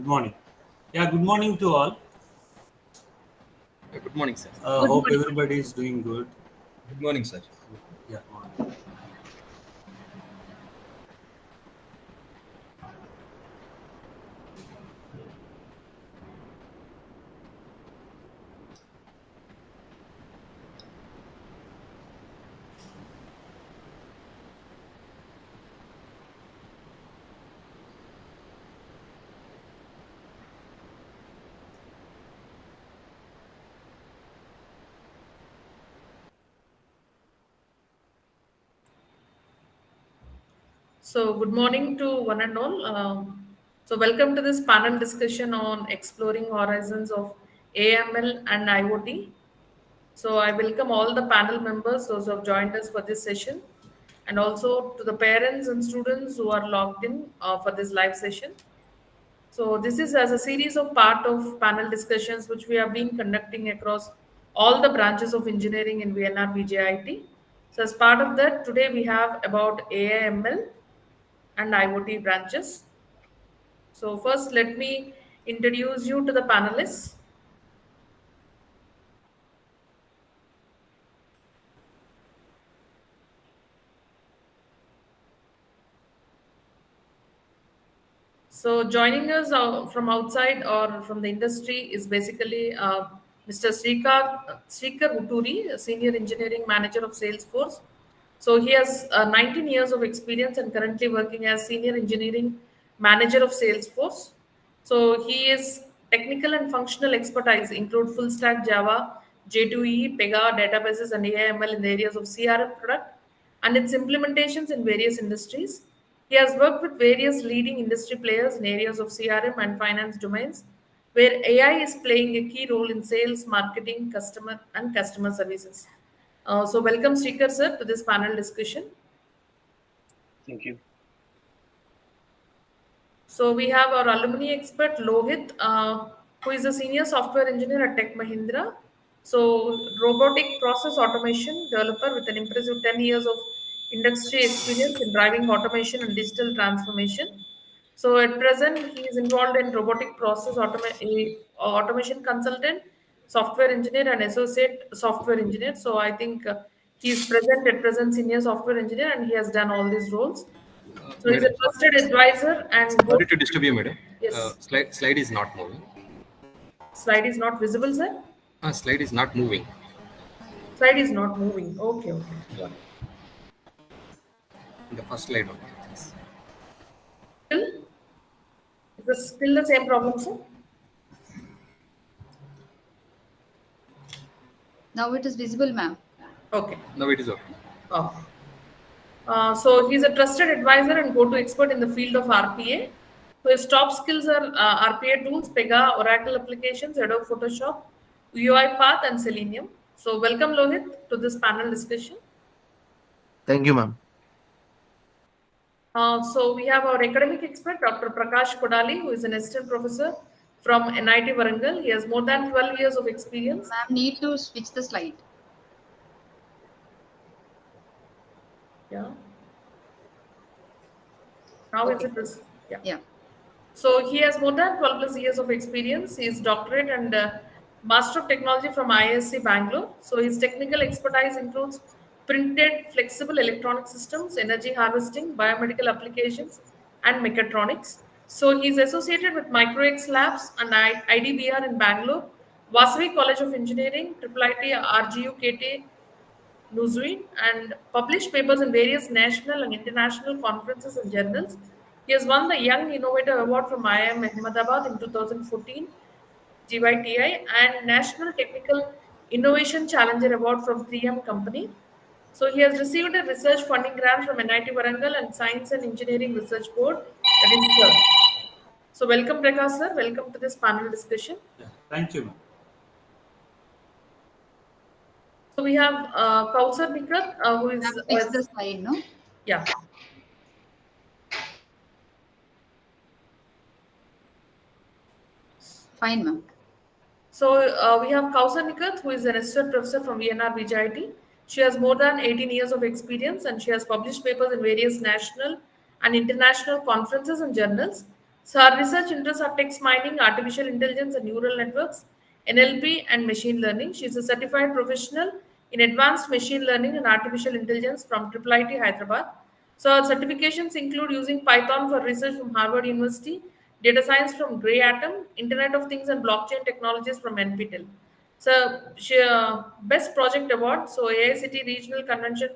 Good morning. Yeah, good morning to all. Good morning, sir. Good Hope morning. everybody is doing good. Good morning, sir. Yeah. So, good morning to one and all. Welcome to this panel discussion on exploring horizons of AML and IoT. So, I welcome all the panel members, those who have joined us for this session, and also to the parents and students who are logged in for this live session. So, this is as a series of part of panel discussions which we have been conducting across all the branches of engineering in VNRVJIT. So, as part of that, today we have about AIML and IoT branches. So first, let me introduce you to the panelists. So joining us from outside or from the industry is basically Mr. Srikar Uturi, a Senior Engineering Manager of Salesforce. So he has 19 years of experience and currently working as Senior Engineering Manager of Salesforce. So he is technical and functional expertise include full stack Java, J2E, Pega, databases, and AIML in the areas of CRM product and its implementations in various industries. He has worked with various leading industry players in areas of CRM and finance domains, where AI is playing a key role in sales, marketing, customer services. Welcome, Srikar sir, to this panel discussion. Thank you. So we have our alumni expert Lohit, who is a senior software engineer at Tech Mahindra. So robotic process automation developer with an impressive 10 years of industry experience in driving automation and digital transformation. So at present, he is involved in robotic process automation consultant, software engineer, and associate software engineer. So I think he is present at present senior software engineer, and he has done all these roles. So he's a Madam, trusted advisor and go. sorry to disturb you, madam. Yes. Slide is not moving. Slide is not visible, sir. Slide is not moving. Slide is not moving. Okay, okay. Got it. The first slide only. Yes. Still, is this still the same problem, sir? Now it is visible, ma'am. Okay. Now it is okay. Okay. So he's a trusted advisor and go-to expert in the field of RPA. So his top skills are RPA tools, Pega, Oracle applications, Adobe Photoshop, UiPath, and Selenium. So welcome, Lohit, to this panel discussion. Thank you, ma'am. So we have our academic expert, Dr. Prakash Kodali, who is an assistant professor from NIT Warangal. He has more than 12 years of experience. Ma'am, need to switch the slide. Yeah. Now Okay. yeah. Yeah. So he has more than 12 plus years of experience. He is doctorate and Master of Technology from ISC Bangalore. So his technical expertise includes printed flexible electronic systems, energy harvesting, biomedical applications, and mechatronics. So he's associated with MicroX Labs and IDBR in Bangalore, Vasavi College of Engineering, IIIT RGU KT Nuzui, and published papers in various national and international conferences and journals. He has won the Young Innovator Award from IIM Ahmedabad in 2014, GYTI, and National Technical Innovation Challenger Award from 3M Company. So he has received a research funding grant from NIT Warangal and Science and Engineering Research Board, that is CERB. So welcome, Prakash sir. Welcome to this panel discussion. Yeah. Thank you, ma'am. So we have Kausar Nikat, who is Ma'am, fix the slide, no? yeah. Fine, ma'am. So we have Kausar Nikat, who is an assistant professor from VNRVJIET. She has more than 18 years of experience and she has published papers in various national and international conferences and journals. So her research interests are text mining, artificial intelligence and neural networks, NLP and machine learning. She is a certified professional in advanced machine learning and artificial intelligence from IIIT Hyderabad. So her certifications include using Python for research from Harvard University, data science from Grey Atom, Internet of Things and blockchain technologies from NPTEL. So she best project award. So AICT Regional Convention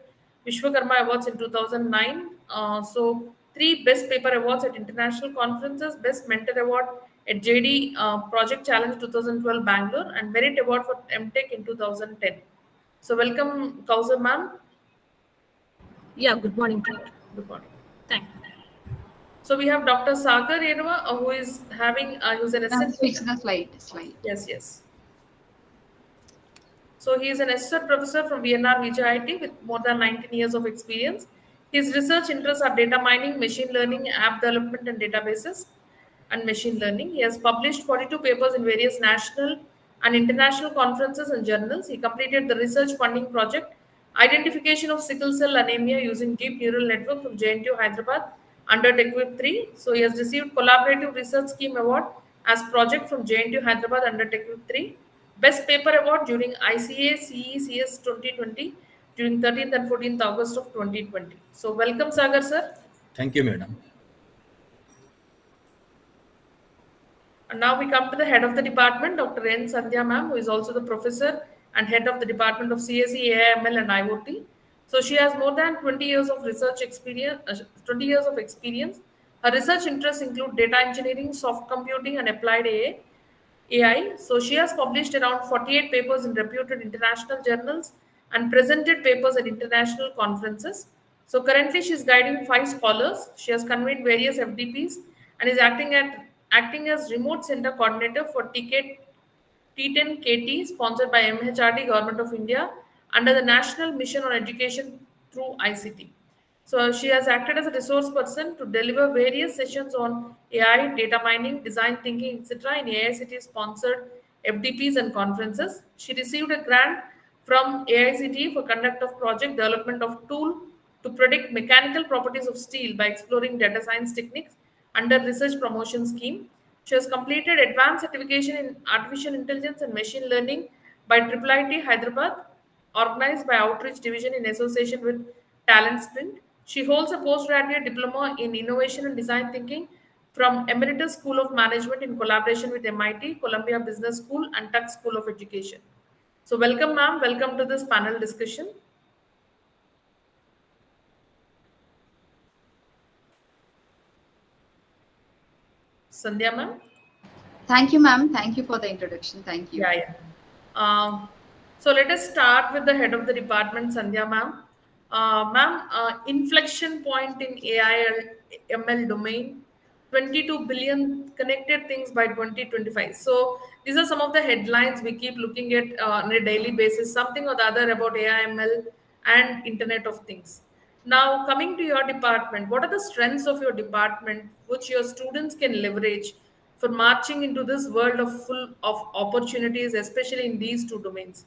Vishwakarma Awards in 2009. So three best paper awards at international conferences, best mentor award at JD Project Challenge 2012 Bangalore, and merit award for MTech in 2010. So welcome, Kausar ma'am. Yeah, good morning to you. Good morning. Thank you. So we have Dr. Sagar Yerwa, who is having who's an Ma'am, assistant. switch the slide. Yes, yes. So he is an associate professor from VNRVJIET with more than 19 years of experience. His research interests are data mining, machine learning, app development and databases, and machine learning. He has published 42 papers in various national and international conferences and journals. He completed the research funding project Identification of Sickle Cell Anemia using Deep Neural Network from JNTU Hyderabad under TechWeb 3. So he has received Collaborative Research Scheme Award as project from JNTU Hyderabad under TechWeb 3. Best Paper Award during ICA CECS 2020 during 13th and 14th August of 2020. So welcome Sagar sir. Thank you, madam. And now we come to the head of the department, Dr. N. Sandhya ma'am, who is also the professor and head of the department of CSE, AIML and IoT. So she has more than 20 years of research experience. 20 years of experience. Her research interests include data engineering, soft computing, and applied AI. So she has published around 48 papers in reputed international journals and presented papers at international conferences. So currently she is guiding 5 scholars. She has convened various FDPs and is acting as remote center coordinator for T10KT sponsored by MHRD Government of India under the National Mission on Education through ICT. So she has acted as a resource person to deliver various sessions on AI, data mining, design thinking, etc. in AICT sponsored FDPs and conferences. She received a grant from AICT for conduct of project development of tool to predict mechanical properties of steel by exploring data science techniques under research promotion scheme. She has completed advanced certification in artificial intelligence and machine learning by IIIT Hyderabad, organized by Outreach Division in association with Talent Sprint. She holds a postgraduate diploma in innovation and design thinking from Emeritus School of Management in collaboration with MIT, Columbia Business School, and Tux School of Education. So, welcome, ma'am. Welcome to this panel discussion. Sandhya, ma'am. Thank you, ma'am. Thank you for the introduction. Thank you. Yeah. So let us start with the head of the department, Sandhya ma'am. Ma'am, inflection point in AI and ML domain, 22 billion connected things by 2025. So these are some of the headlines we keep looking at on a daily basis, something or the other about AI, ML and Internet of Things. Now, coming to your department, what are the strengths of your department which your students can leverage for marching into this world of full of opportunities, especially in these two domains?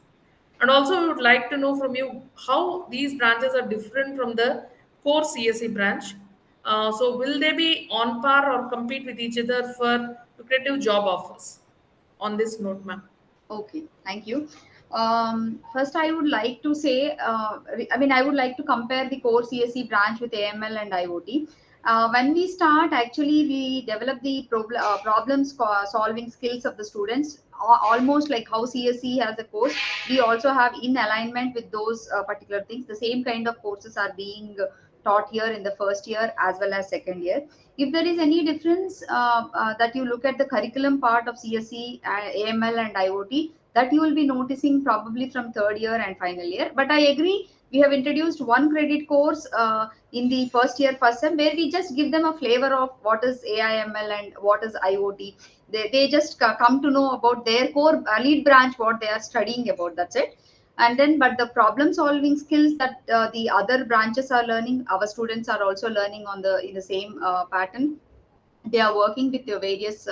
And also, we would like to know from you how these branches are different from the core CSE branch. So, will they be on par or compete with each other for lucrative job offers? On this note, ma'am. Okay, thank you. First, I would like to say, I would like to compare the core CSE branch with AML and IoT. When we start, actually, we develop the solving skills of the students, almost like how CSE has a course. We also have in alignment with those particular things. The same kind of courses are being taught here in the first year as well as second year. If there is any difference that you look at the curriculum part of CSE, AML and IoT, that you will be noticing probably from third year and final year. But I agree, we have introduced one credit course in the first year first sem where we just give them a flavor of what is AIML and what is IoT. They just come to know about their core lead branch, what they are studying about, that's it. And then but the problem solving skills that the other branches are learning, our students are also learning on the in the same pattern. They are working with the various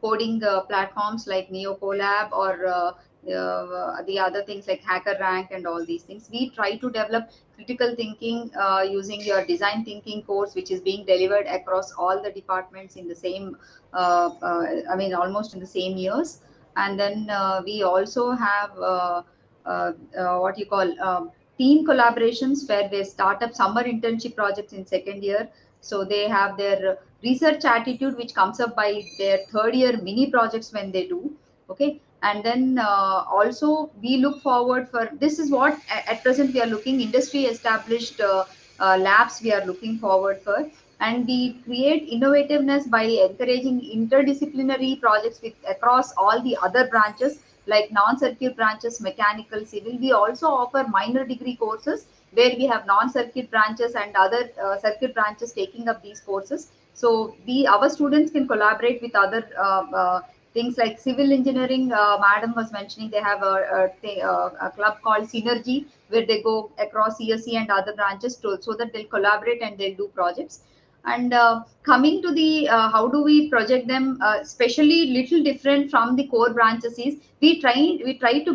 coding platforms like NeoColab or the other things like hacker rank and all these things. We try to develop critical thinking using your design thinking course, which is being delivered across all the departments in the same almost in the same years. And then we also have what you call team collaborations, where they start up summer internship projects in second year. So they have their research attitude, which comes up by their third year mini projects when they do. Okay. And then also we look forward for, this is what at present we are looking, industry established labs we are looking forward for. And we create innovativeness by encouraging interdisciplinary projects with across all the other branches, like non-circuit branches, mechanical, civil. We also offer minor degree courses where we have non-circuit branches and other circuit branches taking up these courses. So our students can collaborate with other things like civil engineering. Madam was mentioning they have a club called Synergy, where they go across CSE and other branches so that they'll collaborate and they'll do projects. And coming to the how do we project them, especially little different from the core branches is we try to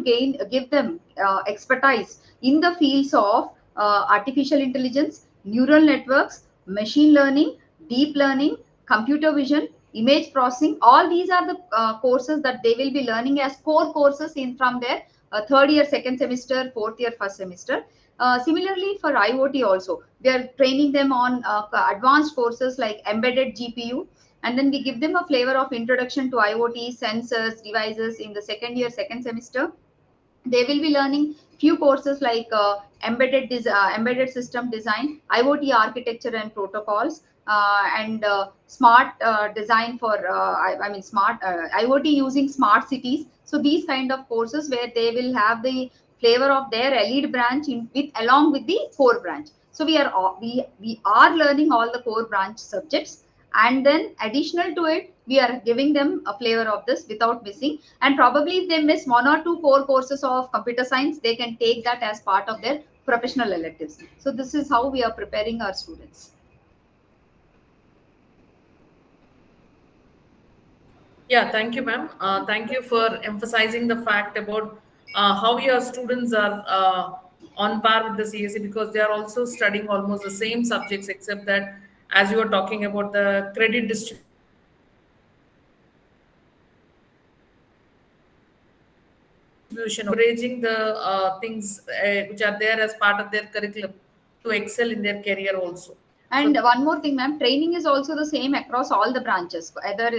give them expertise in the fields of artificial intelligence, neural networks, machine learning, deep learning, computer vision, image processing. All these are the courses that they will be learning as core courses in from their third year second semester, fourth year first semester. Similarly for IoT also, we are training them on advanced courses like embedded GPU, and then we give them a flavor of introduction to IoT sensors devices in the second year second semester. They will be learning few courses like embedded system design, IoT architecture and protocols, and smart design for smart IoT using smart cities. So these kind of courses where they will have the flavor of their lead branch along with the core branch. So we are learning all the core branch subjects, and then additional to it we are giving them a flavor of this without missing. And probably if they miss one or two core courses of computer science, they can take that as part of their professional electives. So this is how we are preparing our students. Yeah, thank you, ma'am. Thank you for emphasizing the fact about how your students are on par with the CSE, because they are also studying almost the same subjects, except that as you were talking about the credit distribution, encouraging the things which are there as part of their curriculum to excel in their career also. And So, one more thing, ma'am, training is also the same across all the branches, either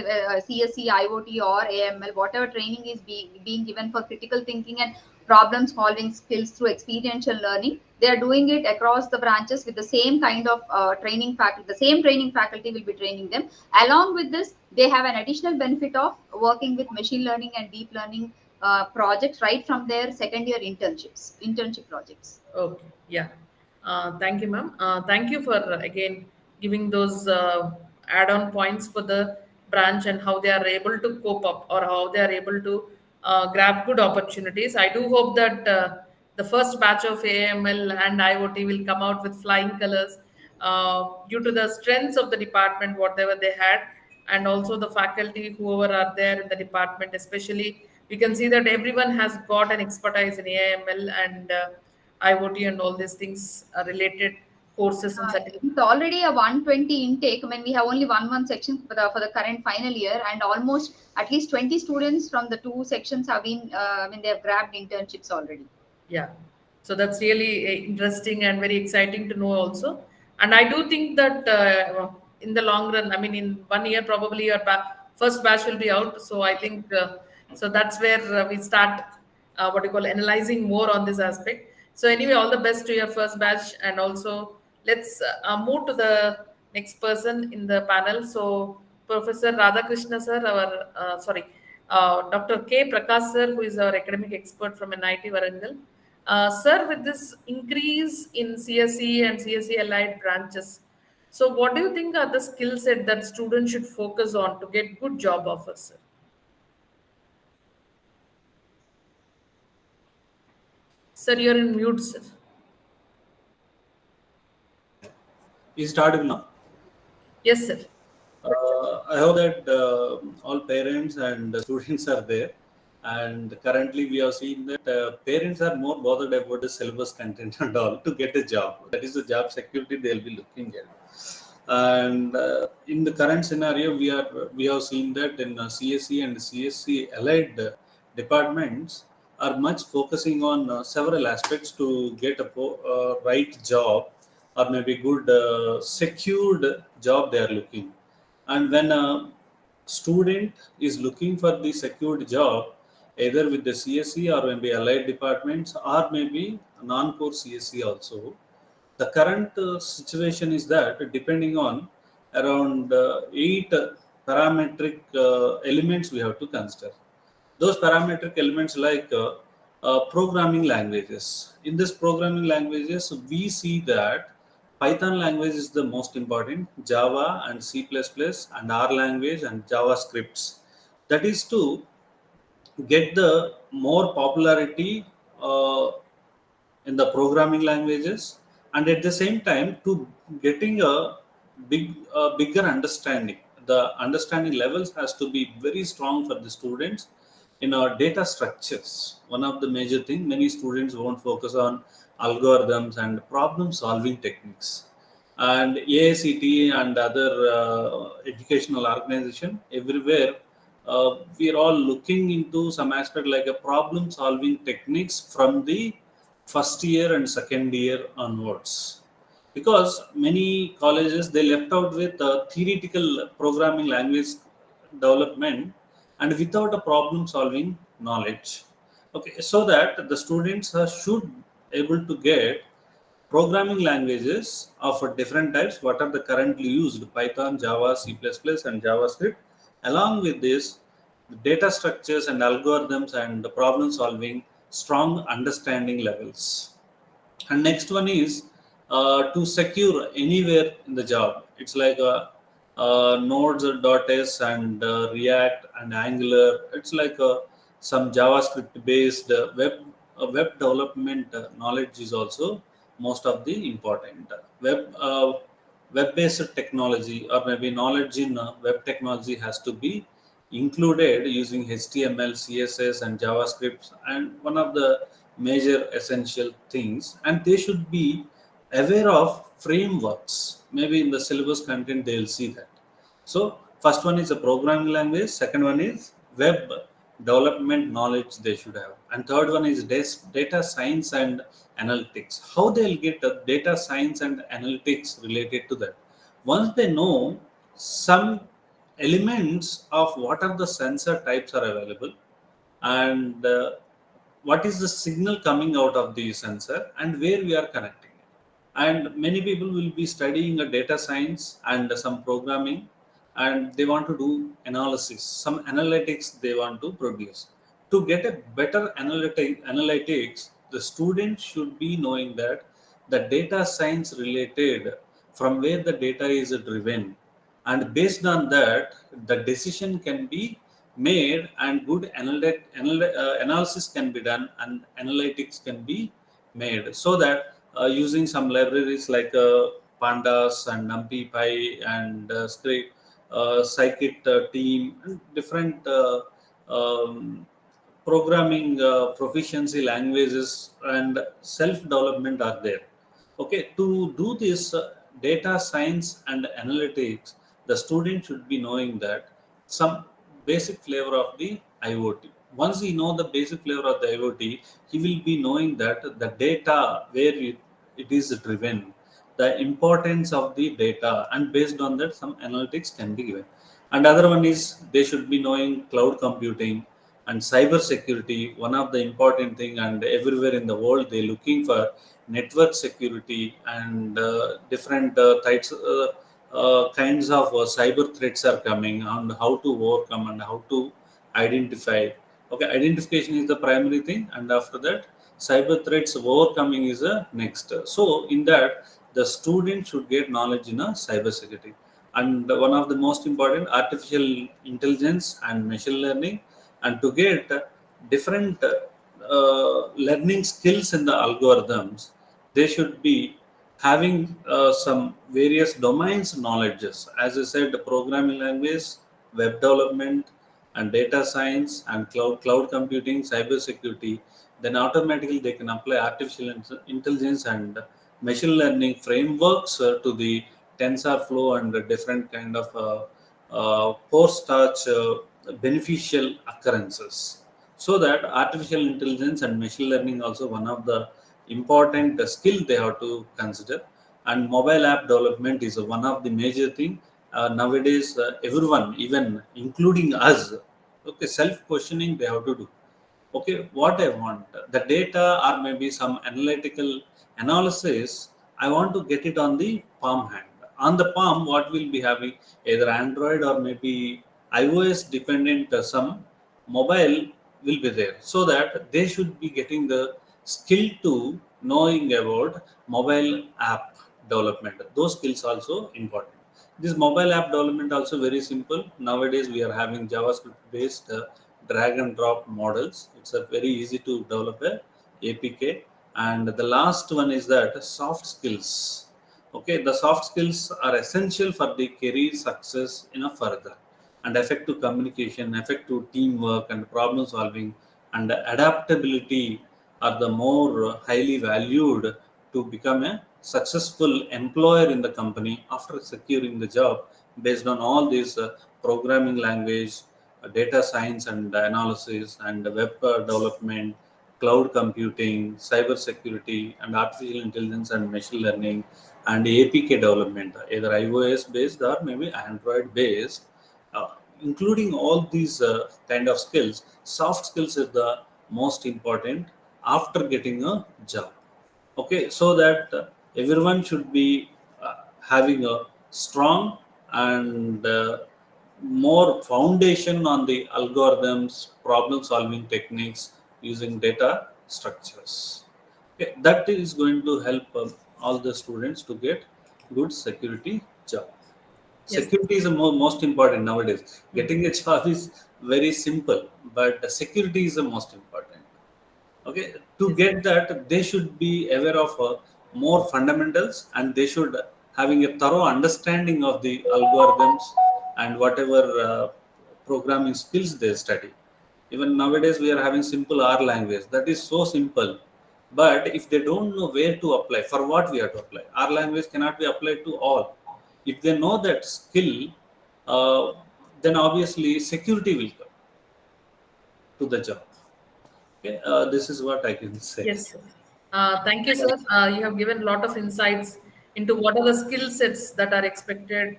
CSE, IoT, or AML. Whatever training is being given for critical thinking and problem solving skills through experiential learning, they are doing it across the branches with the same kind of training faculty. The same training faculty will be training them. Along with this, they have an additional benefit of working with machine learning and deep learning projects right from their second year internship projects. okay, yeah. Thank you, ma'am. Thank you for again giving those add-on points for the branch and how they are able to cope up, or how they are able to grab good opportunities. I do hope that the first batch of AML and IoT will come out with flying colors due to the strengths of the department, whatever they had, and also the faculty, whoever are there in the department. Especially, we can see that everyone has got an expertise in AML and IoT and all these things related courses and certificates. It's already a 120 intake. I mean, we have only one section for the current final year, and almost at least 20 students from the two sections have been, they have grabbed internships already. Yeah, so that's really interesting and very exciting to know also. And I do think that in the long run, I mean, in 1 year, probably your first batch will be out. So I think so that's where we start what you call analyzing more on this aspect. So anyway, all the best to your first batch, and also let's move to the next person in the panel. So Professor Radhakrishna sir, our Dr. K. Prakash sir, who is our academic expert from NIT Warangal. Sir, with this increase in CSE and CSE allied branches, so what do you think are the skill set that students should focus on to get good job offers, sir? Sir, you're in mute, sir. Is it audible now? Yes, sir. I hope that all parents and students are there. And currently we have seen that parents are more bothered about the syllabus content and all to get a job. That is the job security they'll be looking at. And in the current scenario, we have seen that in CSE and CSC allied departments are much focusing on several aspects to get a right job, or maybe good secured job they are looking. And when a student is looking for the secured job, either with the CSE or maybe allied departments or maybe non-core CSE also, the current situation is that depending on around eight parametric elements we have to consider. Those parametric elements like programming languages. In this programming languages, we see that Python language is the most important, Java and C++ and R language and JavaScripts. That is to get the more popularity in the programming languages, and at the same time to getting a bigger understanding. The understanding levels has to be very strong for the students in our data structures. One of the major thing, many students won't focus on algorithms and problem solving techniques. And AICT and other educational organization everywhere, we are all looking into some aspect like a problem solving techniques from the first year and second year onwards, because many colleges they left out with theoretical programming language development and without a problem solving knowledge. Okay, so that the students should able to get programming languages of different types, what are the currently used, Python, Java, C++, and JavaScript. Along with this, the data structures and algorithms and the problem solving, strong understanding levels. And next one is to secure anywhere in the job. It's like Node.js and React and Angular. It's like some JavaScript based web development knowledge is also most of the important. Web based technology or maybe knowledge in web technology has to be included using HTML, CSS, and JavaScript, and one of the major essential things. And they should be aware of frameworks. Maybe in the syllabus content they'll see that. So first one is a programming language, second one is web development knowledge they should have, and third one is data science and analytics. How they'll get data science and analytics related to that? Once they know some elements of what are the sensor types are available, and what is the signal coming out of the sensor and where we are connecting it. And many people will be studying a data science and some programming, and they want to do analysis, some analytics they want to produce. To get a better analytics, the student should be knowing that the data science related, from where the data is driven, and based on that the decision can be made and good analysis can be done and analytics can be made, so that using some libraries like pandas and numpy and script scikit team and different um, programming proficiency languages and self development are there. Okay, to do this data science and analytics, the student should be knowing that some basic flavor of the IoT. Once he know the basic flavor of the IoT, he will be knowing that the data where it is driven, the importance of the data, and based on that some analytics can be given. And other one is they should be knowing cloud computing and cyber security, one of the important thing, and everywhere in the world they're looking for network security and different kinds of cyber threats are coming, and how to overcome and how to identify. Okay, identification is the primary thing, and after that cyber threats overcoming is the next. So in that the student should get knowledge in a cyber security. And one of the most important, artificial intelligence and machine learning, and to get different learning skills in the algorithms, they should be having some various domains knowledges. As I said, the programming language, web development, and data science and cloud computing, cyber security, then automatically they can apply artificial intelligence and machine learning frameworks to the TensorFlow and the different kind of post-touch beneficial occurrences. So that artificial intelligence and machine learning also one of the important skill they have to consider. And mobile app development is one of the major thing nowadays. Everyone, even including us, okay, self questioning they have to do. Okay, what I want, the data or maybe some analytical analysis, I want to get it on the palm hand. On the palm, what will be having either Android or maybe iOS dependent some mobile will be there, so that they should be getting the skill to knowing about mobile app development. Those skills also important. This mobile app development also very simple. Nowadays we are having JavaScript based drag and drop models. It's a very easy to develop a APK. And the last one is that soft skills. Okay, the soft skills are essential for the career success in a further, and effective communication, effective teamwork, and problem solving and adaptability are the more highly valued to become a successful employer in the company after securing the job based on all these programming language, data science and analysis, and web development, cloud computing, cyber security, and artificial intelligence and machine learning, and APK development, either iOS based or maybe Android based. Including all these kind of skills, soft skills is the most important after getting a job. Okay, so that everyone should be having a strong and more foundation on the algorithms, problem solving techniques using data structures. Okay, that is going to help all the students to get good security job. Yes. Security is the most important nowadays. Getting a job is very simple, but security is the most important. Okay, to get that, they should be aware of more fundamentals, and they should having a thorough understanding of the algorithms and whatever programming skills they study. Even nowadays we are having simple R language, that is so simple, but if they don't know where to apply, for what we have to apply, R language cannot be applied to all. If they know that skill, uh, then obviously security will come to the job. Okay, this is what I can say. Yes, sir. Thank you, sir. You have given a lot of insights into what are the skill sets that are expected,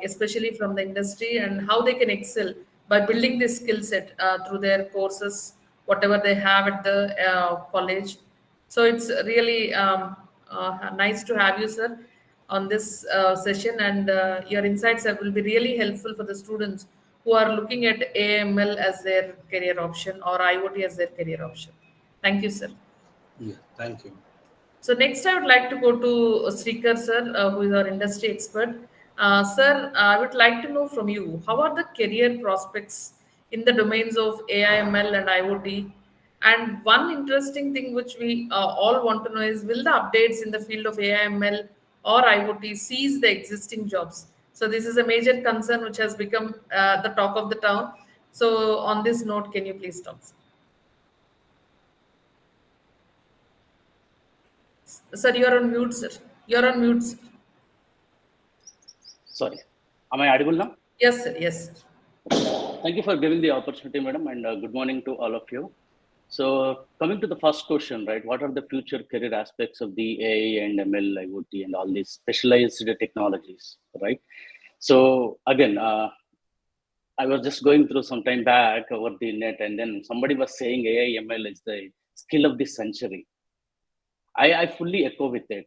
especially from the industry, and how they can excel by building this skill set through their courses, whatever they have at the college. So it's really nice to have you, sir, on this session, and your insights will be really helpful for the students who are looking at AML as their career option or IoT as their career option. Thank you, sir. Yeah, thank you. So next, I would like to go to Srikar, sir, who is our industry expert. Sir, I would like to know from you, how are the career prospects in the domains of AIML and IoT? And one interesting thing which we all want to know is, will the updates in the field of AIML or IoT seize the existing jobs? So this is a major concern which has become the talk of the town. So on this note, can you please talk, sir? Sir, you're on mute, sir. You're on mute, sir. Sorry. Am I audible now? Yes, sir. Yes, sir. Thank you for giving the opportunity, madam, and good morning to all of you. So coming to the first question, right, what are the future career aspects of the AI and ML, IoT, and all these specialized technologies, right? So again, I was just going through some time back over the net, and then somebody was saying AI, ML is the skill of the century. I fully echo with it.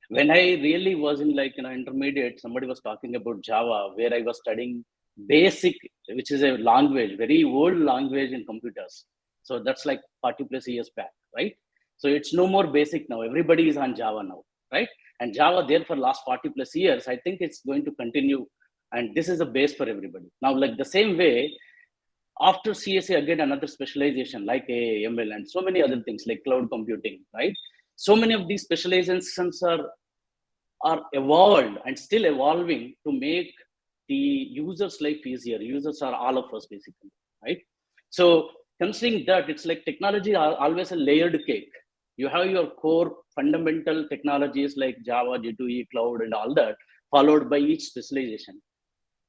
When I really was in intermediate, somebody was talking about Java, where I was studying basic, which is a language, very old language in computers. So that's like 40 plus years back, right? So it's no more basic now. Everybody is on Java now, right? And Java there for last 40 plus years, I think it's going to continue. And this is a base for everybody. Now, like the same way, after CSE, again, another specialization like AI, ML, and so many other things like cloud computing, right? So many of these specializations are evolved and still evolving to make the user's life easier. Users are all of us basically, right? So considering that, it's like technology are always a layered cake. You have your core fundamental technologies like Java, J2E, cloud, and all that, followed by each specialization.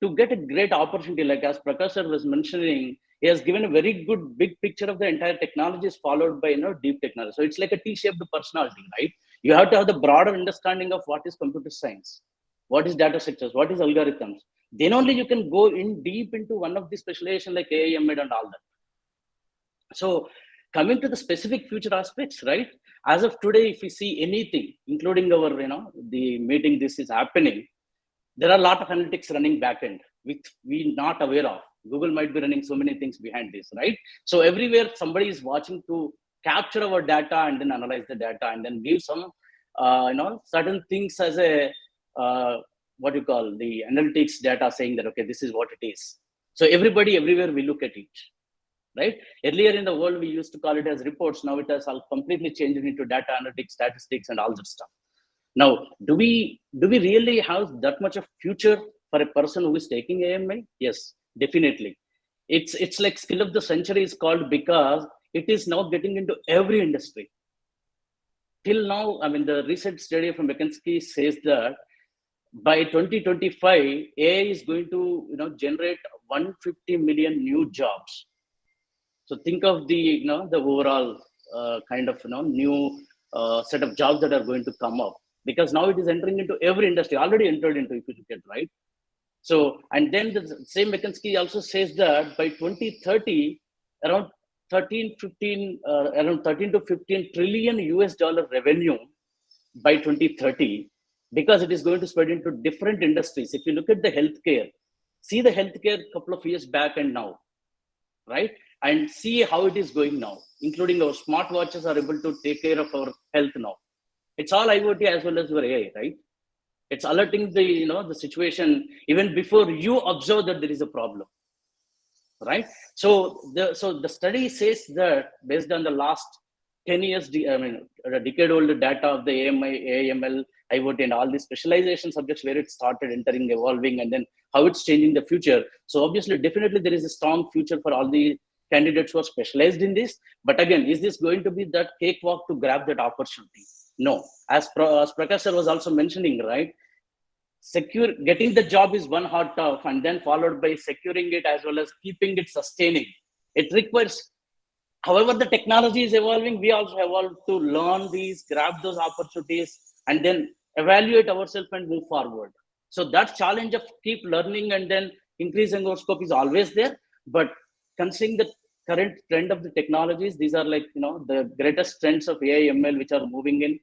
To get a great opportunity, like as Prakash sir was mentioning, he has given a very good big picture of the entire technologies followed by deep technology. So it's like a T-shaped personality, right? You have to have the broader understanding of what is computer science, what is data structures, what is algorithms. Then only you can go in deep into one of the specialization like AIML and all that. So coming to the specific future aspects, right? As of today, if we see anything, including our, the meeting, this is happening, there are a lot of analytics running backend, which we not aware of. Google might be running so many things behind this, right? So everywhere somebody is watching to capture our data and then analyze the data and then give some, certain things as a, what you call the analytics data saying that, okay, this is what it is. So everybody, everywhere we look at it, right? Earlier in the world, we used to call it as reports. Now it has all completely changed into data analytics, statistics, and all that stuff. Now, do we really have that much of future for a person who is taking AIML? Yes, definitely. It's like skill of the century is called because it is now getting into every industry. Till now, I mean, the recent study from McKinsey says that by 2025, AI is going to generate 150 million new jobs. So think of the the overall kind of new set of jobs that are going to come up, because now it is entering into every industry, already entered into, if you look at, right? So, and then the same McKinsey also says that by 2030, around 13 to 15 trillion US dollar revenue by 2030, because it is going to spread into different industries. If you look at the healthcare, see the healthcare a couple of years back and now, right? And see how it is going now, including our smartwatches are able to take care of our health now. It's all IoT as well as your AI, right? It's alerting the the situation even before you observe that there is a problem, right? So the study says that based on the last 10 years, a decade-old data of the AIML, IoT, and all these specialization subjects where it started entering, evolving, and then how it's changing the future. So obviously, definitely there is a strong future for all the candidates who are specialized in this. But again, is this going to be that cakewalk to grab that opportunity? No. As Prakash sir was also mentioning, right? Getting the job is one hard tough, and then followed by securing it as well as keeping it sustaining. It requires, however the technology is evolving, we also evolve to learn these, grab those opportunities, and then evaluate ourselves and move forward. So that challenge of keep learning and then increasing our scope is always there. But considering the current trend of the technologies, these are like the greatest trends of AI ML which are moving in,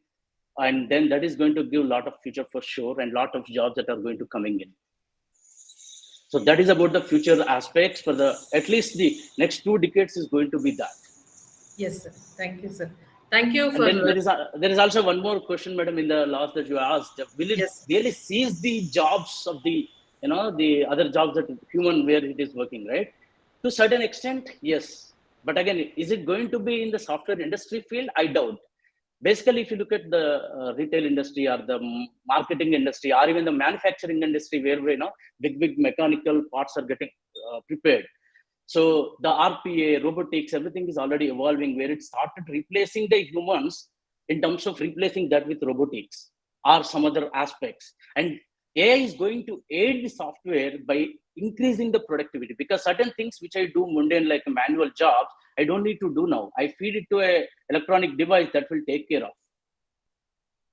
and then that is going to give a lot of future for sure, and a lot of jobs that are going to coming in. So that is about the future aspects for the at least the next 2 decades is going to be that. Yes, sir. Thank you, sir. Thank you for. And then there is also one more question, madam, in the last that you asked. Will it really seize the jobs of the the other jobs that human where it is working, right? To a certain extent, yes. But again, is it going to be in the software industry field? I doubt. Basically, if you look at the retail industry or the marketing industry or even the manufacturing industry, where big mechanical parts are getting prepared. So the RPA, robotics, everything is already evolving, where it started replacing the humans in terms of replacing that with robotics or some other aspects. And AI is going to aid the software by increasing the productivity, because certain things which I do mundane like manual jobs, I don't need to do now. I feed it to a electronic device that will take care of,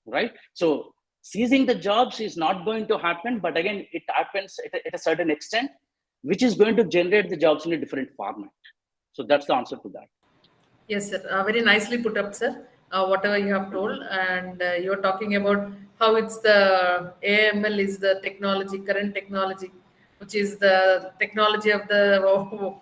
right? So seizing the jobs is not going to happen, but again, it happens at a certain extent, which is going to generate the jobs in a different format. So that's the answer to that. Yes, sir. Very nicely put up, sir. Whatever you have told, and you're talking about how it's the AML is the technology, current technology, which is the technology of the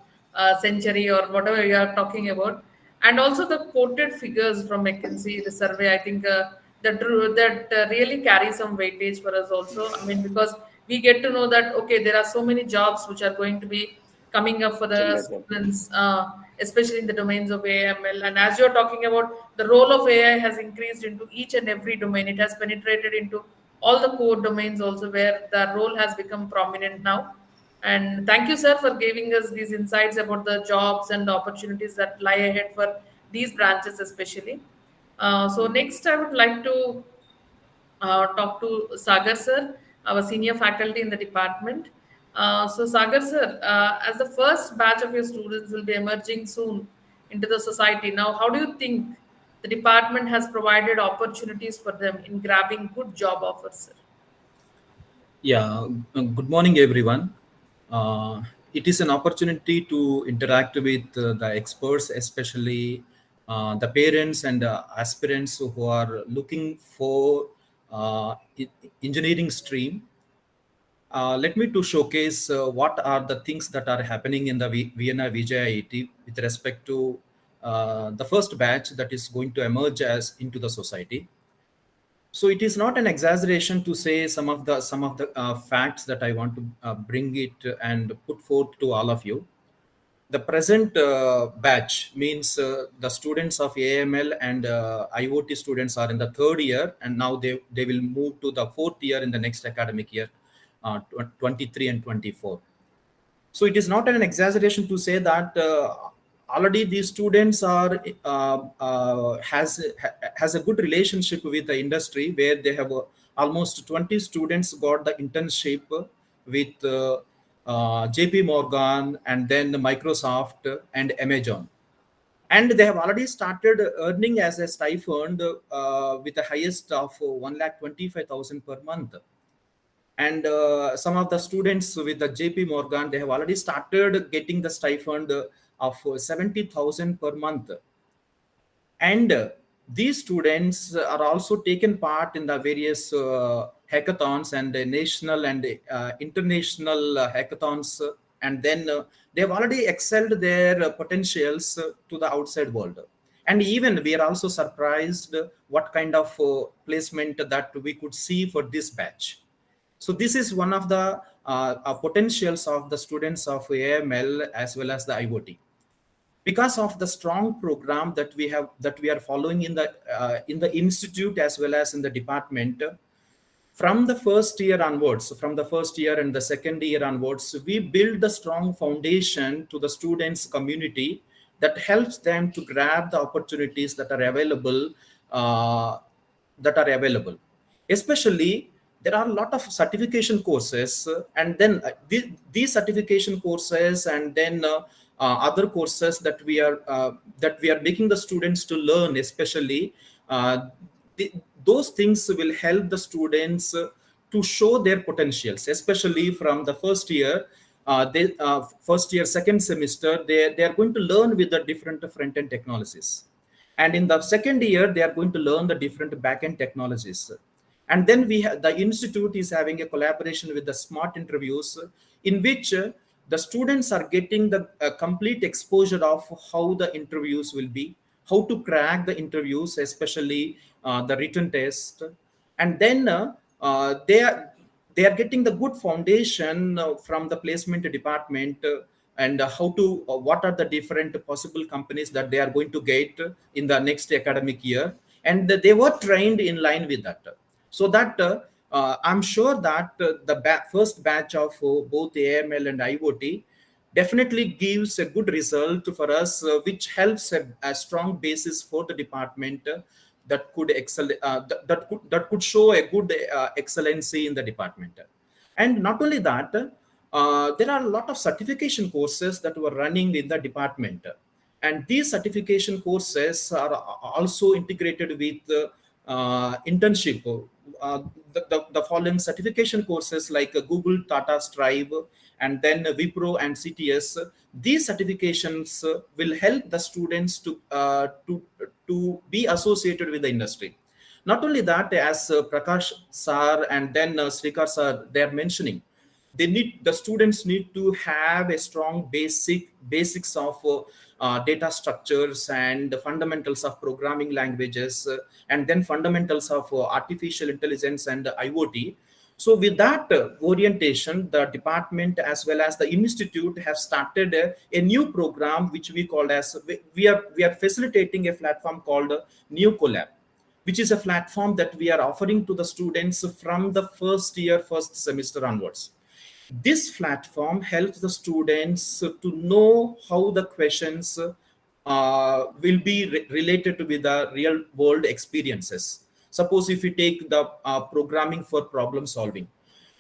century or whatever you are talking about, and also the quoted figures from McKinsey, the survey. I think that really carries some weightage for us also. I mean, because we get to know that okay, there are so many jobs which are going to be coming up for the students, especially in the domains of AML. And as you're talking about, the role of AI has increased into each and every domain. It has penetrated into all the core domains also where the role has become prominent now. And thank you, sir, for giving us these insights about the jobs and the opportunities that lie ahead for these branches, especially. So next, I would like to talk to Sagar sir, our senior faculty in the department. So Sagar sir, as the first batch of your students will be emerging soon into the society, now how do you think the department has provided opportunities for them in grabbing good job offers, sir? Yeah, good morning, everyone. It is an opportunity to interact with the experts, especially the parents and aspirants who are looking for engineering stream. Let me to showcase what are the things that are happening in the VNRVJIET with respect to the first batch that is going to emerge as into the society. So it is not an exaggeration to say some of the facts that I want to bring it and put forth to all of you. The present batch means the students of AML and IoT students are in the third year, and now they will move to the fourth year in the next academic year, 23 and 24. So it is not an exaggeration to say that already these students are has a good relationship with the industry, where they have almost 20 students got the internship with JP Morgan and then Microsoft and Amazon, and they have already started earning as a stipend with the highest of 1,25,000 per month. And some of the students with the JP Morgan, they have already started getting the stipend of 70,000 per month. And these students are also taken part in the various hackathons and national and international hackathons, and then they have already excelled their potentials to the outside world. And even we are also surprised what kind of placement that we could see for this batch. So this is one of the potentials of the students of AML as well as the IoT. Because of the strong program that we are following in the institute as well as in the department, from the first year onwards, from the first year and the second year onwards, we build the strong foundation to the students community that helps them to grab the opportunities that are available. Especially, there are a lot of certification courses, and then these certification courses and then other courses that we are making the students to learn, especially those things will help the students to show their potentials, especially from the first year. First year, second semester, they are going to learn with the different front-end technologies. And in the second year, they are going to learn the different back-end technologies. And then the institute is having a collaboration with the smart interviews, in which the students are getting the complete exposure of how the interviews will be, how to crack the interviews, especially the written test. And then they are getting the good foundation from the placement department, and what are the different possible companies that they are going to get in the next academic year, and they were trained in line with that. So that I'm sure that the first batch of both AML and IoT definitely gives a good result for us, which helps a strong basis for the department that could excel, that could show a good excellency in the department. And not only that, there are a lot of certification courses that were running in the department, and these certification courses are also integrated with internship. The following certification courses like Google, Tata, Strive, and then Wipro and CTS. These certifications will help the students to be associated with the industry. Not only that, as Prakash sir and then Srikar sir, they are mentioning, the students need to have a strong basics of data structures and fundamentals of programming languages, and then fundamentals of artificial intelligence and IoT. So with that orientation, the department as well as the institute have started a new program which we call as, we are facilitating a platform called New Collab. which is a platform that we are offering to the students from the first year, first semester onwards. This platform helps the students to know how the questions will be related with the real world experiences. Suppose if you take the programming for problem solving.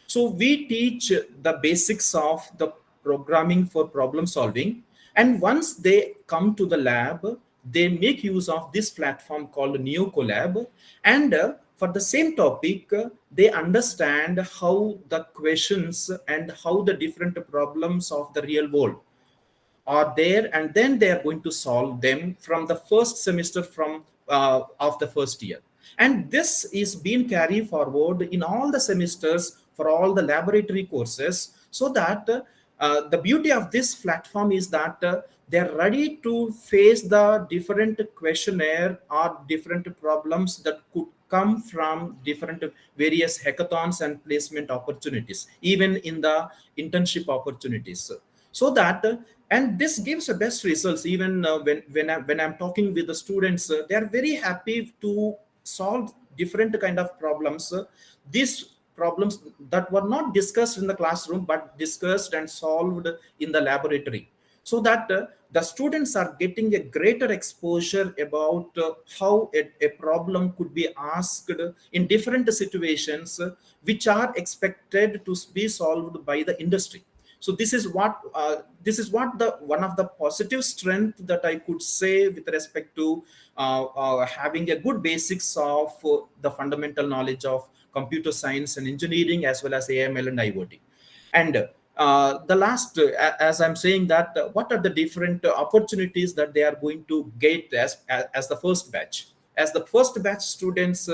So we teach the basics of the programming for problem solving. And once they come to the lab, they make use of this platform called NeoCollab. And for the same topic, they understand how the questions and how the different problems of the real world are there, and then they are going to solve them from the first semester from of the first year. And this is being carried forward in all the semesters for all the laboratory courses, so that the beauty of this platform is that they're ready to face the different questionnaire or different problems that could come from different various hackathons and placement opportunities, even in the internship opportunities. So that and this gives the best results. Even when I'm talking with the students, they are very happy to solve different kind of problems. These problems that were not discussed in the classroom but discussed and solved in the laboratory, so that the students are getting a greater exposure about how a problem could be asked in different situations, which are expected to be solved by the industry. So this is what the one of the positive strength that I could say with respect to having a good basics of the fundamental knowledge of computer science and engineering, as well as AML and IoT. And the last, as I'm saying that, what are the different opportunities that they are going to get as the first batch? As the first batch students,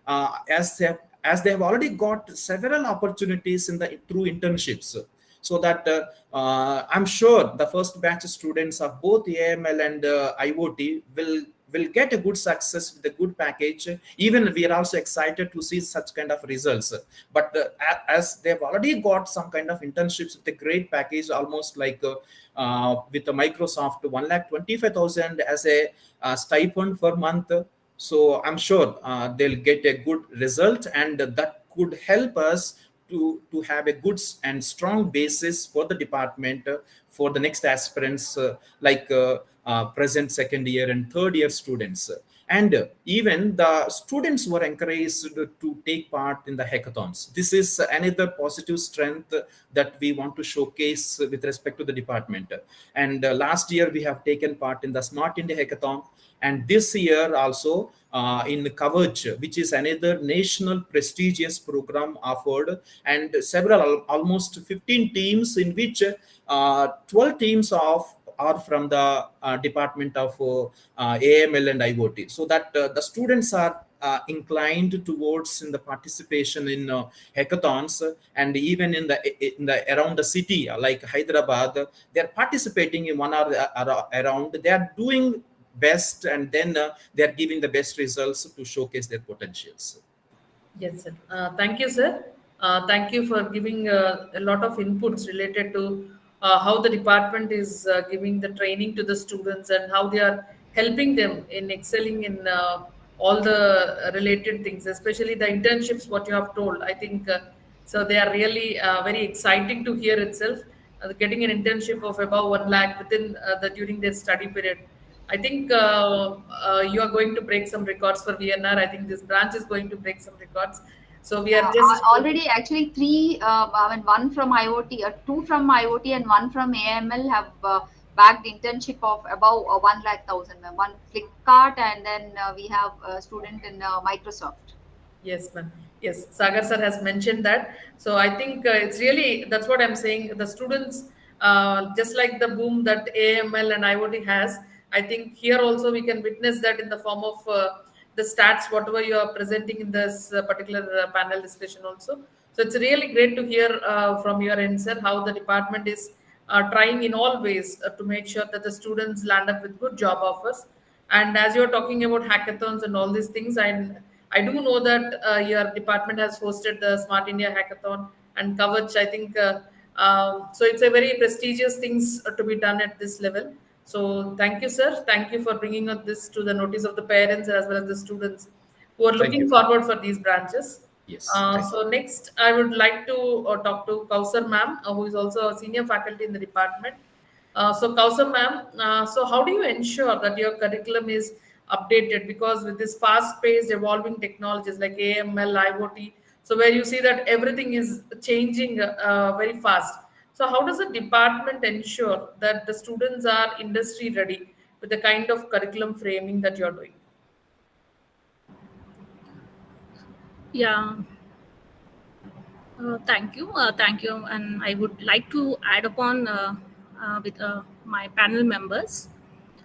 as they have already got several opportunities in the through internships, so that I'm sure the first batch students of both AML and IoT will get a good success with a good package. Even we are also excited to see such kind of results. But as they've already got some kind of internships with a great package, almost like with the Microsoft 1,25,000 as a stipend per month. So I'm sure they'll get a good result, and that could help us to have a good and strong basis for the department for the next aspirants, present second year and third year students. And even the students were encouraged to take part in the hackathons. This is another positive strength that we want to showcase with respect to the department. And last year we have taken part in the Smart India Hackathon, and this year also in Kavach, which is another national prestigious program offered, and several, almost 15 teams, in which 12 teams are from the Department of AML and IoT. So that the students are inclined towards in the participation in hackathons, and even in the around the city like Hyderabad, they are participating in one or around. They are doing best, and then they are giving the best results to showcase their potentials. Yes, sir. Thank you, sir. Thank you for giving a lot of inputs related to how the department is giving the training to the students and how they are helping them in excelling in all the related things, especially the internships, what you have told. I think so. They are really very exciting to hear itself. Getting an internship of above 1 lakh within during their study period. I think you are going to break some records for VNR. I think this branch is going to break some records. So we are just already actually three. I mean, one from IoT, two from IoT, and one from AML have bagged internship of above 1,00,000. One Flipkart, and then we have a student in Microsoft. Yes, ma'am. Yes, Sagar sir has mentioned that. So I think it's really, that's what I'm saying. The students, just like the boom that AML and IoT has, I think here also we can witness that in the form of the stats, whatever you are presenting in this particular panel discussion also. So it's really great to hear from your end, sir, how the department is trying in all ways to make sure that the students land up with good job offers. And as you're talking about hackathons and all these things, I do know that your department has hosted the Smart India Hackathon and Kavach. I think so. It's a very prestigious things to be done at this level. So thank you, sir. Thank you for bringing up this to the notice of the parents as well as the students. who are Thank looking you. forward for these branches. Yes. Thank you. So next, I would like to talk to Kausar ma'am, who is also a senior faculty in the department. So Kausar ma'am, so how do you ensure that your curriculum is updated? Because with this fast-paced, evolving technologies like AML, IoT, so where you see that everything is changing very fast. So how does the department ensure that the students are industry ready with the kind of curriculum framing that you're doing? Yeah, thank you. Thank you. And I would like to add upon with my panel members,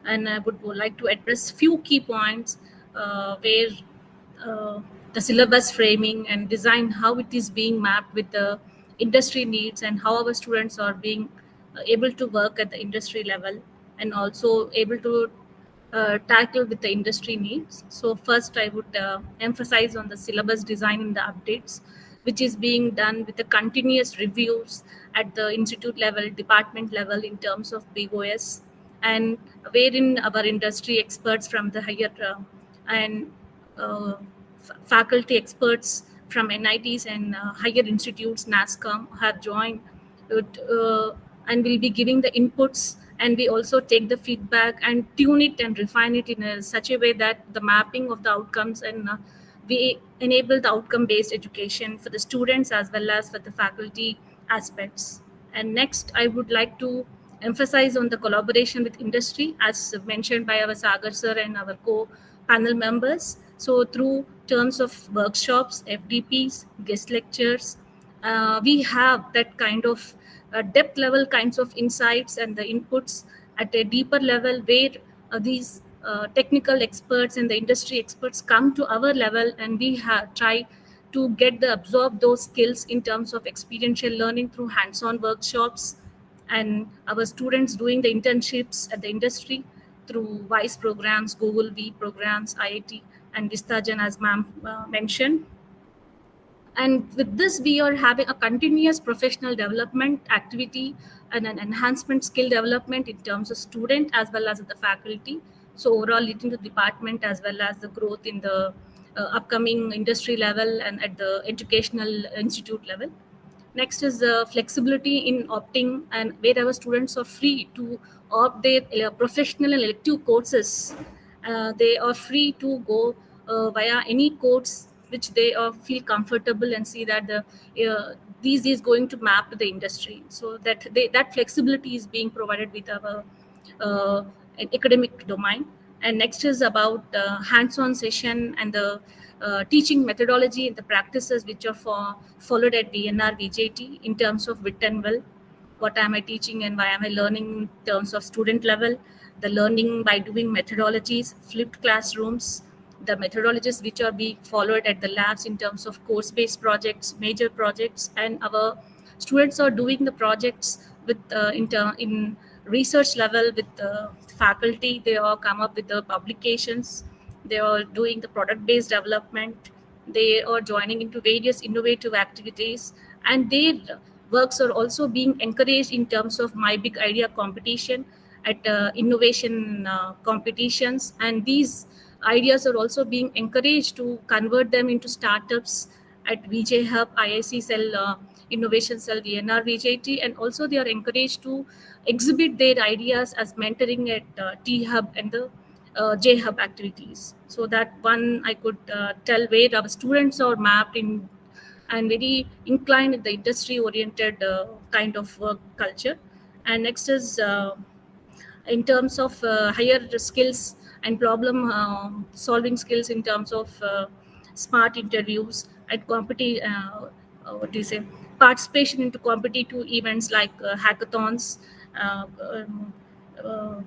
and I would like to address few key points where uh, the syllabus framing and design, how it is being mapped with the industry needs, and how our students are being able to work at the industry level, and also able to tackle with the industry needs. So first, I would emphasize on the syllabus design and the updates, which is being done with the continuous reviews at the institute level, department level in terms of BOS, and wherein our industry experts from the higher and uh, faculty experts from NITs and higher institutes, NASCOM, have joined and will be giving the inputs, and we also take the feedback and tune it and refine it in such a way that the mapping of the outcomes, and we enable the outcome based education for the students as well as for the faculty aspects. And next, I would like to emphasize on the collaboration with industry, as mentioned by our Sagar sir and our co-panel members. So through terms of workshops, FDPs, guest lectures, we have that kind of depth level kinds of insights and the inputs at a deeper level, where these technical experts and the industry experts come to our level, and we try to get the absorb those skills in terms of experiential learning through hands-on workshops, and our students doing the internships at the industry through WISE programs, Google V programs, IIT, and Vistajan, as ma'am mentioned. And with this, we are having a continuous professional development activity and an enhancement skill development in terms of student as well as the faculty. So overall, leading the department as well as the growth in the upcoming industry level and at the educational institute level. Next is flexibility in opting, and where our students are free to opt their professional and elective courses. They are free to go via any course which they feel comfortable and see that these is going to map to the industry. So that flexibility is being provided with our uh, academic domain. And next is about hands-on session and the teaching methodology and the practices which are followed at VNRVJIET in terms of wit and will. What am I teaching and why am I learning in terms of student level? The learning by doing methodologies, flipped classrooms, the methodologies which are being followed at the labs in terms of course-based projects, major projects, and our students are doing the projects with in research level with the faculty. They all come up with the publications. They are doing the product-based development. They are joining into various innovative activities, and their works are also being encouraged in terms of My Big Idea competition at innovation competitions. And these ideas are also being encouraged to convert them into startups at VJ Hub, IIC Cell, Innovation Cell, VNRVJIET, and also they are encouraged to exhibit their ideas as mentoring at T Hub and the J Hub activities. So that one I could tell where our students are mapped in and very inclined in the industry oriented kind of work culture. And next is in terms of higher skills and problem solving skills in terms of smart interviews at what do you say, participation into competitive events like hackathons,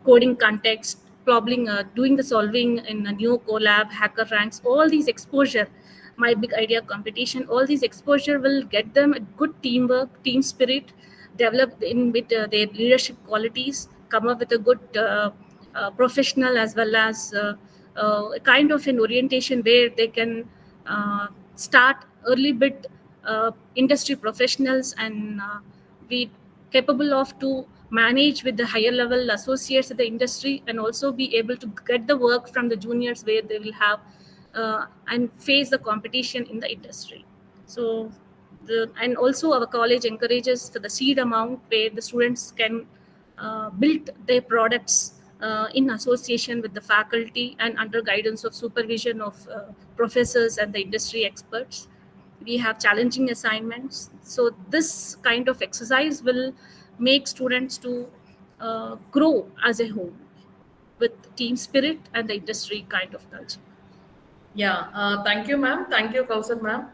coding context, problem doing the solving in a new collab, hacker ranks, all these exposure, My Big Idea competition, all these exposure will get them a good teamwork, team spirit, develop in with their leadership qualities, come up with a good professional as well as kind of an orientation where they can start early bit industry professionals and be capable of to manage with the higher level associates at the industry, and also be able to get the work from the juniors where they will have and face the competition in the industry. So and also our college encourages for the seed amount where the students can build their products in association with the faculty and under guidance of supervision of professors and the industry experts. We have challenging assignments, so this kind of exercise will make students to grow as a whole with team spirit and the industry kind of culture. Yeah, thank you, ma'am. Thank you, Kausar, ma'am,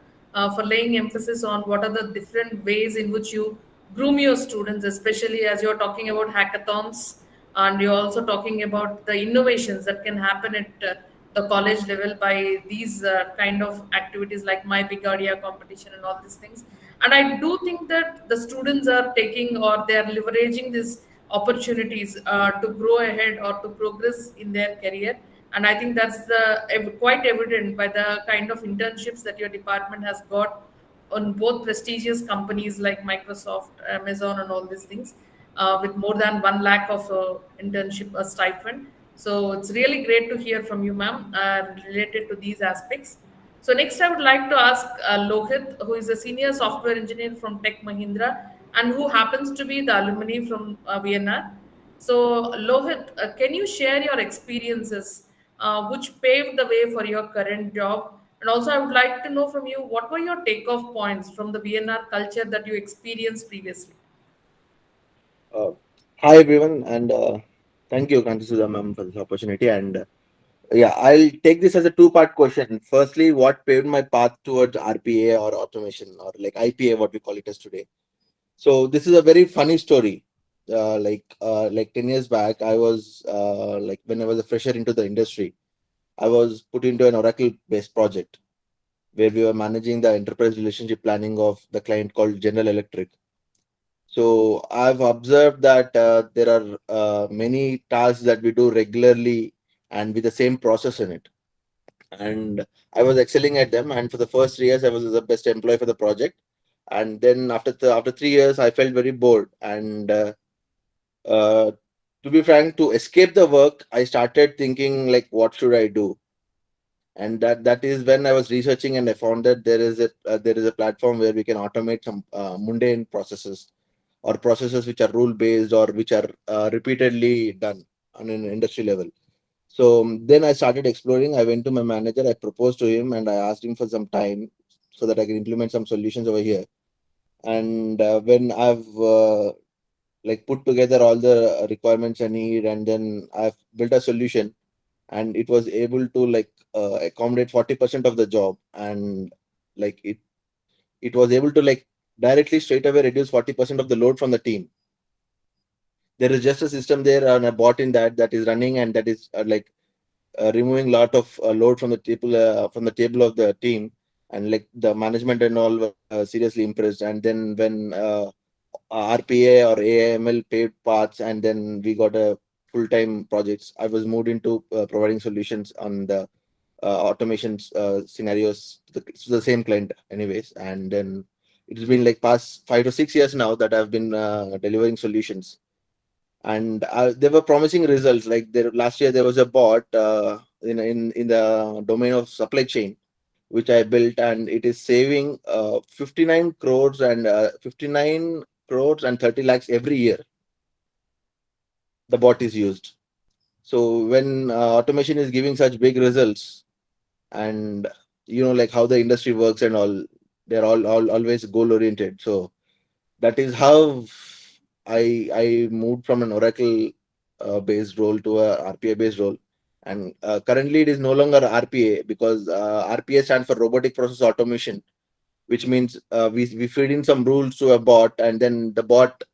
for laying emphasis on what are the different ways in which you groom your students, especially as you're talking about hackathons and you're also talking about the innovations that can happen at the college level by these kind of activities like My Big Idea competition and all these things. And I do think that the students are taking or they're leveraging these opportunities to grow ahead or to progress in their career, and I think that's quite evident by the kind of internships that your department has got on both prestigious companies like Microsoft, Amazon, and all these things, with more than 1 lakh of internship stipend. So it's really great to hear from you, ma'am, related to these aspects. So next, I would like to ask Lohit, who is a senior software engineer from Tech Mahindra and who happens to be the alumni from VNR. So Lohit, can you share your experiences which paved the way for your current job? And also, I would like to know from you, what were your takeoff points from the VNR culture that you experienced previously? Uh, Hi everyone, and thank you, Kanti Sudha ma'am, for this opportunity. And yeah, I'll take this as a two-part question. Firstly, what paved my path towards RPA or automation, or like IPA, what we call it as today. So this is a very funny story. Like 10 years back, I was like when I was a fresher into the industry, I was put into an Oracle-based project where we were managing the enterprise relationship planning of the client called General Electric. So I've observed that there are many tasks that we do regularly and with the same process in it. And I was excelling at them. And for the first 3 years, I was the best employee for the project. And then after 3 years, I felt very bored. And uh, to be frank, to escape the work, I started thinking like, what should I do? And that is when I was researching, and I found that there is a platform where we can automate some mundane processes or processes which are rule based or which are repeatedly done on an industry level. So then I started exploring. I went to my manager, I proposed to him, and I asked him for some time so that I can implement some solutions over here. And when I've like put together all the requirements I need, and then I've built a solution, and it was able to like accommodate 40% of the job, and like it was able to like directly straight away reduce 40% of the load from the team. There is just a system there and a bot in that is running, and that is removing a lot of load from the table of the team, and like the management and all were seriously impressed. And then when RPA or AIML paved paths, and then we got a full-time projects, I was moved into providing solutions on the automation scenarios to the same client anyways. And then it's been like past 5 to 6 years now that I've been delivering solutions, and they were promising results. Like last year there was a bot in the domain of supply chain which I built, and it is saving 59 crores and 30 lakhs every year. The bot is used. So when automation is giving such big results, and like how the industry works and all, they're all always goal oriented. So that is how I moved from an Oracle based role to a RPA based role. And currently it is no longer RPA, because RPA stands for robotic process automation, which means we feed in some rules to a bot, and then the bot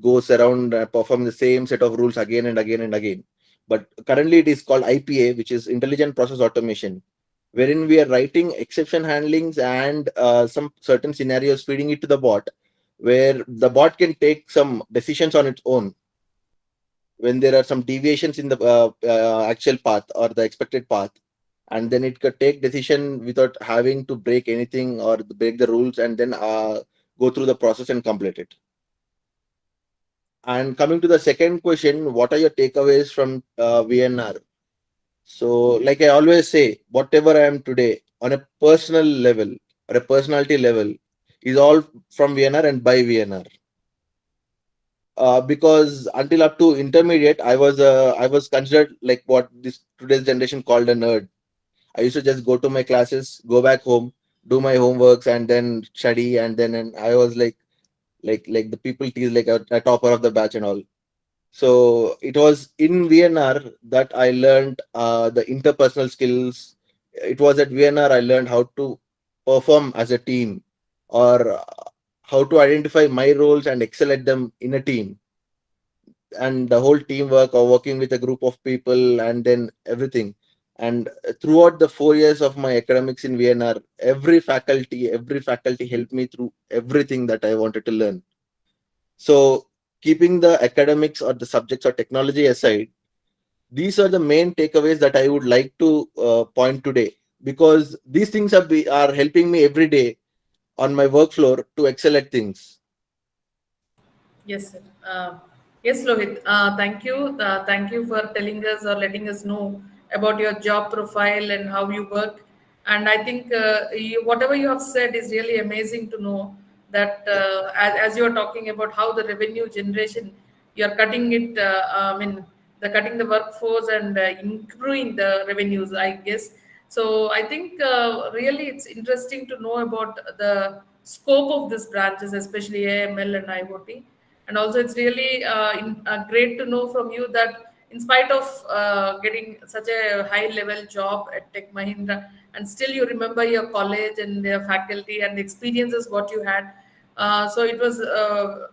goes around perform the same set of rules again and again and again. But currently it is called IPA, which is intelligent process automation, wherein we are writing exception handlings and some certain scenarios, feeding it to the bot, where the bot can take some decisions on its own when there are some deviations in the actual path or the expected path, and then it could take decision without having to break anything or break the rules, and then go through the process and complete it. And coming to the second question, what are your takeaways from VNR? So like I always say, whatever I am today on a personal level or a personality level is all from VNR and by VNR. Because until up to intermediate, I was considered like what this today's generation called a nerd. I used to just go to my classes, go back home, do my homeworks, and then study. And I was like the people tease like a topper of the batch and all. So it was in VNR that I learned the interpersonal skills. It was at VNR I learned how to perform as a team, or how to identify my roles and excel at them in a team, and the whole teamwork or working with a group of people, and then everything. And throughout the 4 years of my academics in VNR, every faculty helped me through everything that I wanted to learn. So keeping the academics or the subjects or technology aside, these are the main takeaways that I would like to point today, because these things are helping me every day on my work floor to excel at things. Yes, sir. Yes, Lohit. Thank you. Thank you for telling us or letting us know about your job profile and how you work. And I think whatever you have said is really amazing to know that as you are talking about how the revenue generation, you are cutting it, I mean, the cutting the workforce and improving the revenues, I guess. So I think really it's interesting to know about the scope of these branches, especially AML and IoT. And also it's really great to know from you that in spite of getting such a high level job at Tech Mahindra, and still you remember your college and their faculty and the experiences what you had. So it was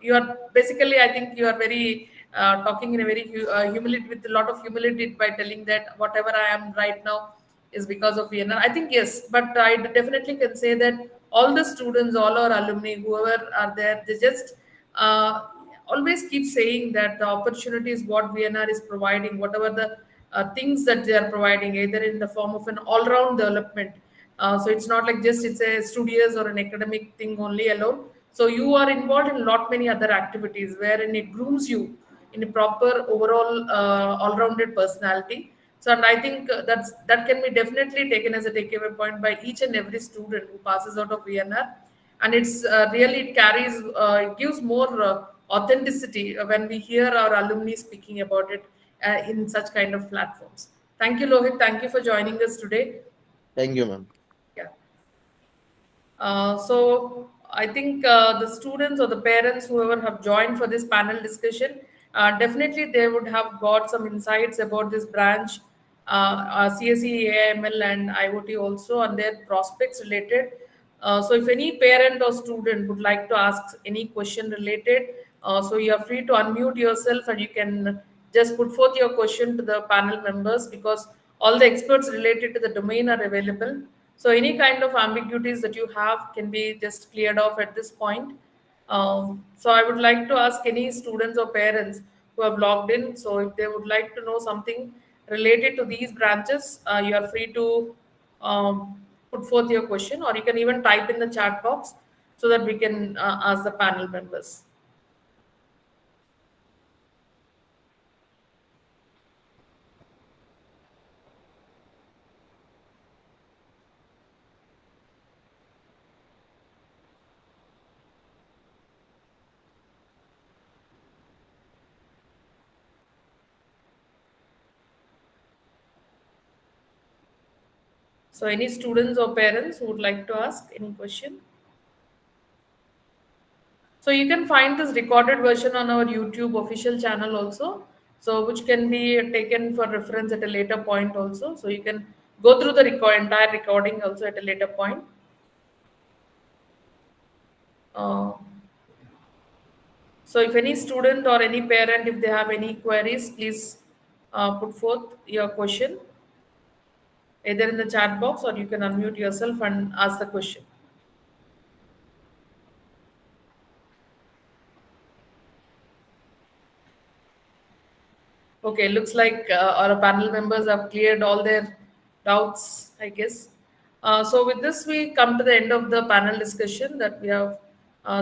you are basically, I think you are very talking in a very humility, with a lot of humility, by telling that whatever I am right now is because of VNR. I think yes, but I definitely can say that all the students, all our alumni, whoever are there, they just uh, always keep saying that the opportunities what VNR is providing, whatever the things that they are providing, either in the form of an all-round development. So it's not like just it's a studious or an academic thing only alone. So you are involved in lot many other activities wherein it grooms you in a proper overall all-rounded personality. So, and I think that can be definitely taken as a takeaway point by each and every student who passes out of VNR. And it's really, it carries, it gives more authenticity when we hear our alumni speaking about it in such kind of platforms. Thank you, Lohit. Thank you for joining us today. Thank you, ma'am. Yeah. So I think the students or the parents, whoever have joined for this panel discussion, definitely they would have got some insights about this branch, CSE, AIML, and IoT also, and their prospects related. So if any parent or student would like to ask any question related, so you are free to unmute yourself and you can just put forth your question to the panel members, because all the experts related to the domain are available. So any kind of ambiguities that you have can be just cleared off at this point. So I would like to ask any students or parents who have logged in. So if they would like to know something related to these branches, you are free to put forth your question, or you can even type in the chat box so that we can ask the panel members. So any students or parents who would like to ask any question? So you can find this recorded version on our YouTube official channel also. So which can be taken for reference at a later point also. So you can go through the entire recording also at a later point. Uh, so if any student or any parent, if they have any queries, please put forth your question either in the chat box, or you can unmute yourself and ask the question. Okay, looks like our panel members have cleared all their doubts, I guess. So with this, we come to the end of the panel discussion that we have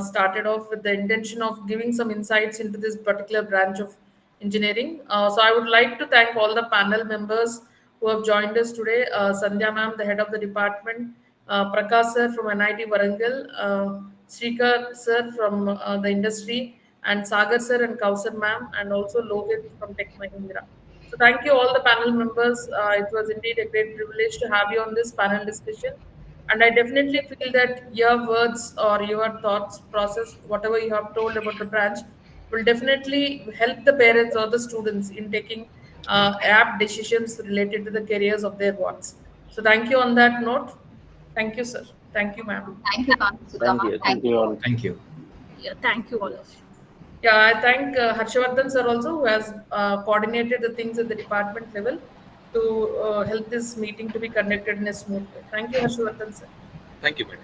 started off with the intention of giving some insights into this particular branch of engineering. So I would like to thank all the panel members who have joined us today. Sandhya ma'am, the head of the department, Prakash sir from NIT Warangal, Srikar sir from the industry, and Sagar sir and Kausar ma'am, and also Lohit from Tech Mahindra. So thank you all the panel members. It was indeed a great privilege to have you on this panel discussion. And I definitely feel that your words or your thoughts process, whatever you have told about the branch, will definitely help the parents or the students in taking apt decisions related to the careers of their wards. So thank you on that note. Thank you, sir. Thank you, ma'am. Thank you, Kant Thank Sudama. you. Thank Thank you you all. all. Thank you. Yeah, thank you all of you. Yeah, I thank Harshavardhan sir also, who has coordinated the things at the department level to help this meeting to be conducted in a smooth way. Thank you, Harshavardhan sir. Thank you, madam.